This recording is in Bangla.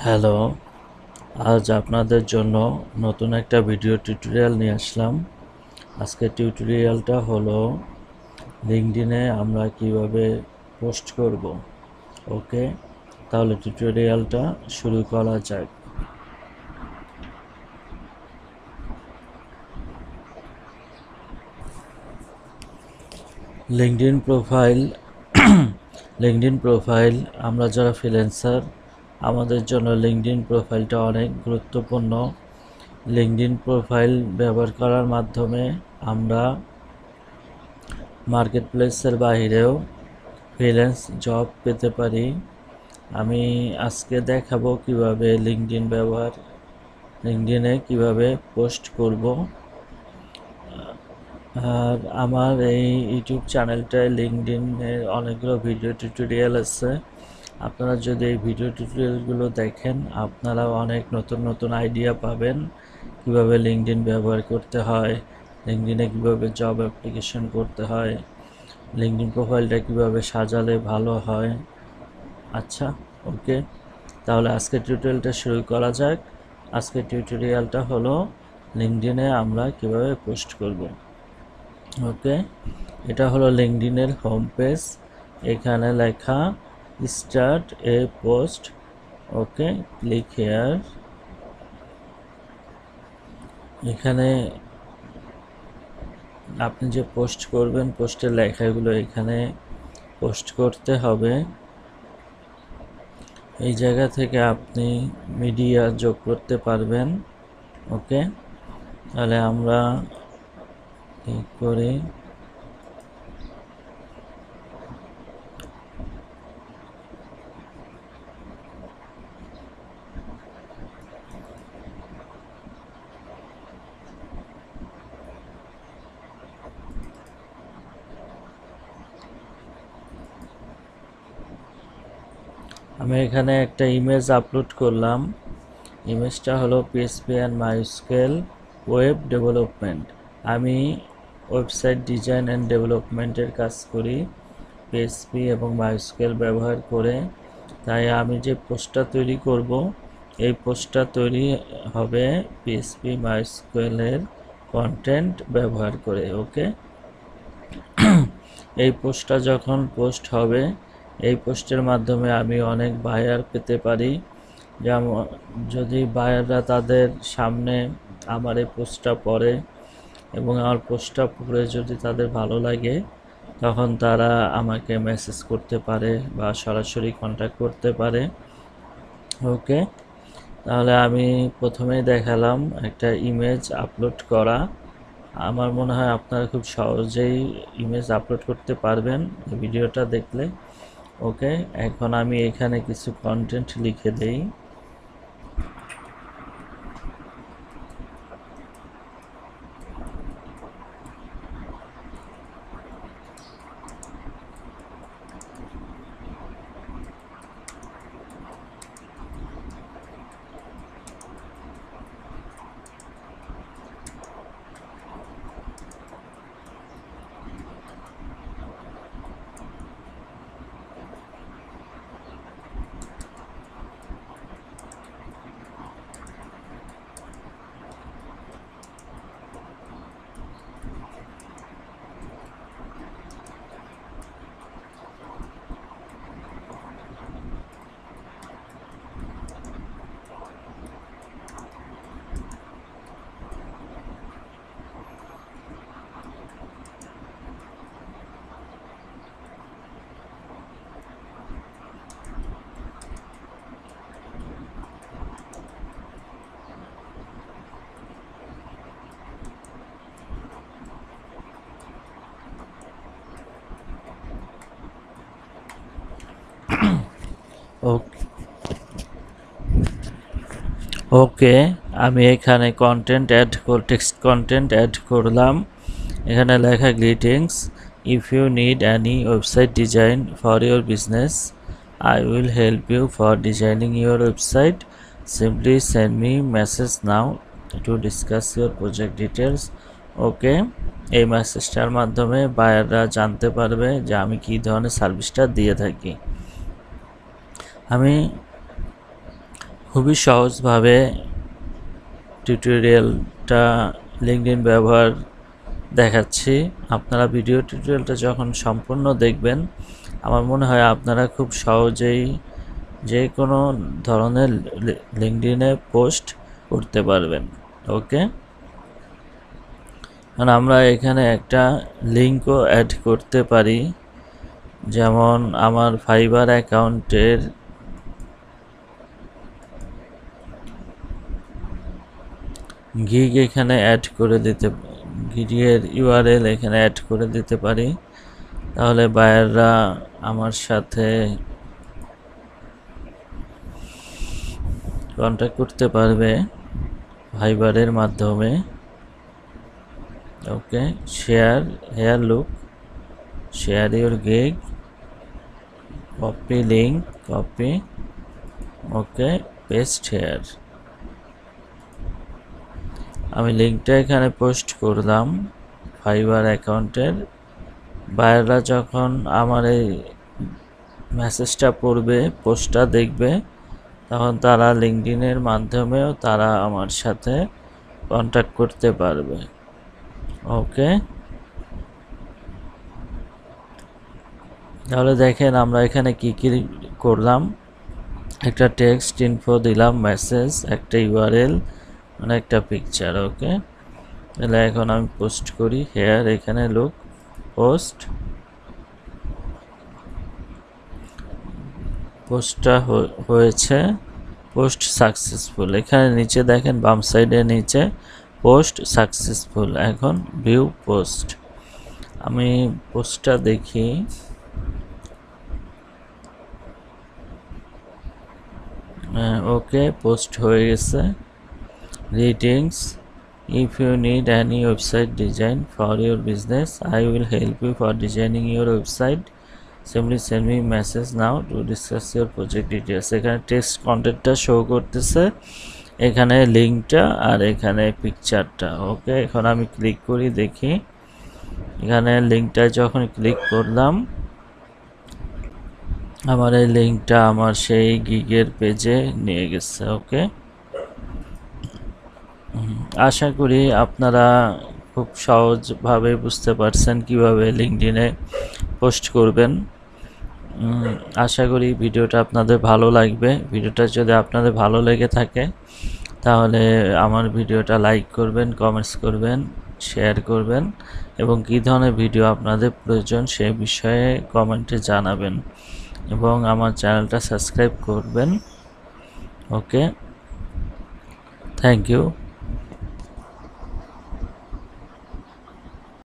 হ্যালো, আজ আপনাদের জন্য নতুন একটা ভিডিও টিউটোরিয়াল নিয়ে আসলাম। আজকের টিউটোরিয়ালটা হলো লিঙ্কডইনে আমরা কিভাবে পোস্ট করব। ওকে, তাহলে টিউটোরিয়ালটা শুরু করা যাক। লিঙ্কডইন প্রোফাইল লিঙ্কডইন প্রোফাইল আমরা যারা ফ্রিল্যান্সার আমাদের জন্য লিঙ্কডইন প্রোফাইলটা অনেক গুরুত্বপূর্ণ। লিঙ্কডইন প্রোফাইল ব্যবহার করার মাধ্যমে আমরা মার্কেট প্লেসের বাইরেও ফ্রিল্যান্স জব পেতে পারি। আমি আজকে দেখাবো কিভাবে লিঙ্কডইনে কিভাবে পোস্ট করব। আর আমার এই ইউটিউব চ্যানেলটায় লিঙ্কডইনের অনেকগুলো ভিডিও টিউটোরিয়াল আছে। আপনারা যদি এই ভিডিও টিউটোরিয়ালগুলো দেখেন আপনারা অনেক নতুন নতুন আইডিয়া পাবেন কিভাবে লিঙ্কডইন ব্যবহার করতে হয়, লিঙ্কডইনে কিভাবে জব অ্যাপ্লিকেশন করতে হয়, লিঙ্কডইন প্রোফাইলটা কিভাবে সাজালে ভালো হয়। আচ্ছা, ওকে, তাহলে আজকের টিউটোরিয়ালটা শুরু করা যাক। আজকের টিউটোরিয়ালটা হলো লিঙ্কডইনে আমরা কিভাবে পোস্ট করব। ওকে, এটা হলো লিঙ্কডইনের হোম পেজ। এখানে লেখা start A post. Okay, click here. এখানে আপনি যে পোস্ট করবেন পোস্টের লেখাগুলো এখানে পোস্ট করতে হবে। এই জায়গা থেকে আপনি মিডিয়া যোগ করতে পারবেন। ওকে, তাহলে আমরা ক্লিক করি। আমি এখানে একটা ইমেজ আপলোড করলাম। ইমেজটা হলো PHP and MySQL web development. আমি ওয়েবসাইট ডিজাইন অ্যান্ড ডেভেলপমেন্টের কাজ করি পিএইচপি এবং মাইস্কুয়েল ব্যবহার করে। তাই আমি যে পোস্টটা তৈরি করব এই পোস্টটা তৈরি হবে পিএইচপি মাইস্কুয়েলের কন্টেন্ট ব্যবহার করে। ওকে, এই পোস্টটা যখন পোস্ট হবে এই পোস্টের মাধ্যমে আমি অনেক বায়ার পেতে পারি। যেমন যদি বায়াররা তাদের সামনে আমার এই পোস্টটা পড়ে এবং আমার পোস্টটা পড়ে যদি তাদের ভালো লাগে তখন তারা আমাকে মেসেজ করতে পারে বা সরাসরি কন্ট্যাক্ট করতে পারে। ওকে, তাহলে আমি প্রথমেই দেখালাম একটা ইমেজ আপলোড করা। আমার মনে হয় আপনারা খুব সহজেই ইমেজ আপলোড করতে পারবেন এই ভিডিওটা দেখলে। ওকে, এখন আমি এখানে কিছু কন্টেন্ট লিখে দেই। ওকে, আমি এখানে টেক্সট কন্টেন্ট অ্যাড করলাম। এখানে লেখা greetings, if you need any website design for your business I will help you for designing your website, simply send me message now to discuss your project details. Okay, এই মেসেজটার মাধ্যমে বায়াররা জানতে পারবে যে আমি কী ধরনের সার্ভিসটা দিয়ে থাকি। আমি খুবই সহজভাবে টিউটোরিয়ালটা লিঙ্কডইন ব্যবহার দেখাচ্ছি। আপনারা ভিডিও টিউটোরিয়ালটা যখন সম্পূর্ণ দেখবেন, আমার মনে হয় আপনারা খুব সহজেই যে কোনো ধরনের লিঙ্কডইনে পোস্ট করতে পারবেন। ওকে, কারণ আমরা এখানে একটা লিঙ্কও অ্যাড করতে পারি, যেমন আমার ফাইবার অ্যাকাউন্টের গিগ এখানে অ্যাড করে দিতে, গিগের ইউআরএল এখানে অ্যাড করে দিতে পারি। তাহলে বায়াররা আমার সাথে কন্ট্যাক্ট করতে পারবে ফাইবারের মাধ্যমে। Okay, share here look, share your gig, copy link, copy, okay, paste here. আমি লিঙ্কটা এখানে পোস্ট করলাম ফাইবার অ্যাকাউন্টের। বায়াররা যখন আমার এই মেসেজটা পড়বে, পোস্টটা দেখবে, তখন তারা লিঙ্কডইনের মাধ্যমেও তারা আমার সাথে কন্ট্যাক্ট করতে পারবে। ওকে, তাহলে দেখেন আমরা এখানে কি কি করলাম। একটা টেক্সট ইনফো দিলাম, মেসেজ, একটা ইউআরএল, মানে একটা পিকচার। ওকে, তাহলে এখন আমি পোস্ট করি হেয়ার, এখানে লুক, পোস্ট, পোস্টটা হয়েছে, পোস্ট সাকসেসফুল। এখানে নিচে দেখেন বাম সাইডে নিচে পোস্ট সাকসেসফুল। এখন ভিউ পোস্ট, আমি পোস্টটা দেখি। ওকে, পোস্ট হয়ে গেছে। রিটিংস, if you need any website design for your business, I will help you for designing your website. Simply send me message now to discuss your project details. এখানে টেক্সট কন্টেন্টটা শো করতেছে, এখানে লিঙ্কটা আর এখানে পিকচারটা। ওকে, এখন আমি ক্লিক করি, দেখি। এখানে লিঙ্কটা যখন ক্লিক করলাম, আমার এই লিঙ্কটা আমার সেই গিগের পেজে নিয়ে গেছে। ওকে, আশা করি আপনারা খুব সহজভাবে বুঝতে পারছেন কিভাবে লিঙ্কডইনে পোস্ট করবেন। আশা করি ভিডিওটা আপনাদের ভালো লাগবে। ভিডিওটা যদি আপনাদের ভালো লেগে থাকে, তাহলে আমার ভিডিওটা লাইক করবেন, কমেন্টস করবেন, শেয়ার করবেন, এবং কী ধরনের ভিডিও আপনাদের প্রয়োজন সে বিষয়ে কমেন্টে জানাবেন, এবং আমার চ্যানেলটা সাবস্ক্রাইব করবেন। ওকে, থ্যাংক ইউ।